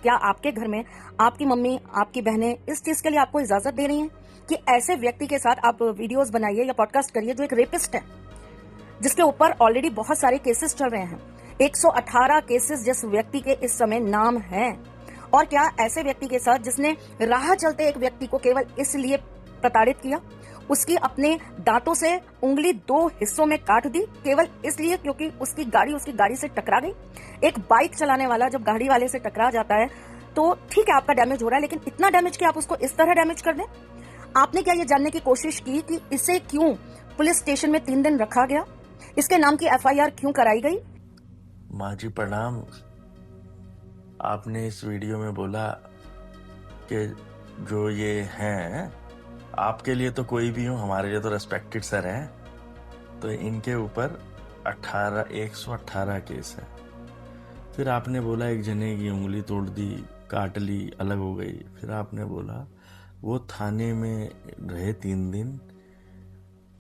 क्या आपके घर में आपकी मम्मी, आपकी बहनें इस चीज के लिए आपको इजाजत दे रही हैं कि ऐसे व्यक्ति के साथ आप वीडियोस बनाइए या पॉडकास्ट करिए जो एक रेपिस्ट है, जिसके ऊपर ऑलरेडी बहुत सारे केसेस चल रहे हैं? 118 केसेस जिस व्यक्ति के इस समय नाम हैं। और क्या ऐसे व्यक्ति के साथ जिसने राह चलते एक व्यक्ति को केवल इसलिए प्रताड़ित किया, उसकी अपने दांतों से उंगली 2 हिस्सों में काट दी केवल इसलिए क्योंकि उसकी गाड़ी से टकरा गई? एक बाइक चलाने वाला जब गाड़ी वाले से टकरा जाता है तो ठीक है, आपका डैमेज हो रहा है, लेकिन इतना डैमेज कि आप उसको इस तरह डैमेज कर दें? आपने क्या ये जानने की कोशिश की कि इसे क्यों पुलिस स्टेशन में 3 दिन रखा गया? इसके नाम की एफआईआर क्यों कराई गई? माँ जी प्रणाम। आपने इस वीडियो में बोला कि जो ये हैं, आपके लिए तो कोई भी हो, हमारे लिए तो रेस्पेक्टेड सर हैं, तो इनके ऊपर 118 केस है। फिर आपने बोला एक जने की उंगली तोड़ दी, काट ली, अलग हो गई। फिर आपने बोला वो थाने में रहे 3 दिन।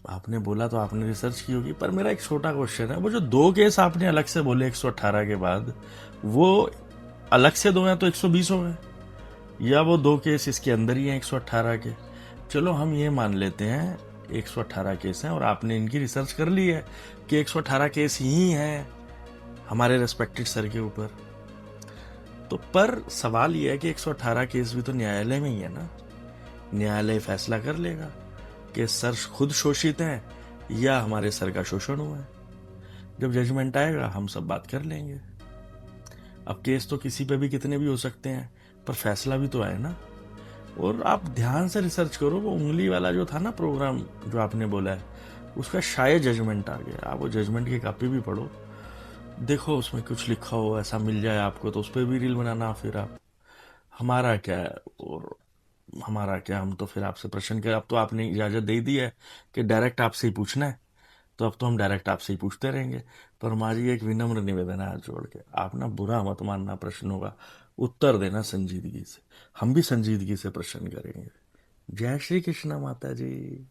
आपने बोला तो आपने रिसर्च की होगी, पर मेरा एक छोटा क्वेश्चन है, वो जो 2 केस आपने अलग से बोले 118 के बाद, वो अलग से 2 हैं तो 120 हो गए, या वो 2 केस इसके अंदर ही हैं 118 के? चलो हम ये मान लेते हैं 118 केस हैं और आपने इनकी रिसर्च कर ली है कि 118 केस ही हैं हमारे रेस्पेक्टेड सर के ऊपर। तो पर सवाल यह है कि 118 केस भी तो न्यायालय में ही है ना। न्यायालय फैसला कर लेगा कि सर खुद शोषित हैं या हमारे सर का शोषण हुआ है। जब जजमेंट आएगा हम सब बात कर लेंगे। अब केस तो किसी पे भी कितने भी हो सकते हैं, पर फैसला भी तो आए ना। और आप ध्यान से रिसर्च करो, वो उंगली वाला जो था ना प्रोग्राम जो आपने बोला है, उसका शायद जजमेंट आ गया। आप वो जजमेंट की कॉपी भी पढ़ो, देखो उसमें कुछ लिखा हो ऐसा मिल जाए आपको तो उस पर भी रील बनाना। फिर आप हमारा क्या है और हमारा क्या, हम तो फिर आपसे प्रश्न कर, अब तो आपने इजाजत दे दी है कि डायरेक्ट आपसे ही पूछना है, तो अब तो हम डायरेक्ट आपसे ही पूछते रहेंगे। पर हमारी एक विनम्र निवेदन है हाथ जोड़ के, आप ना बुरा मत मानना, प्रश्नों का उत्तर देना संजीदगी से। हम भी संजीदगी से प्रश्न करेंगे। जय श्री कृष्ण माता जी।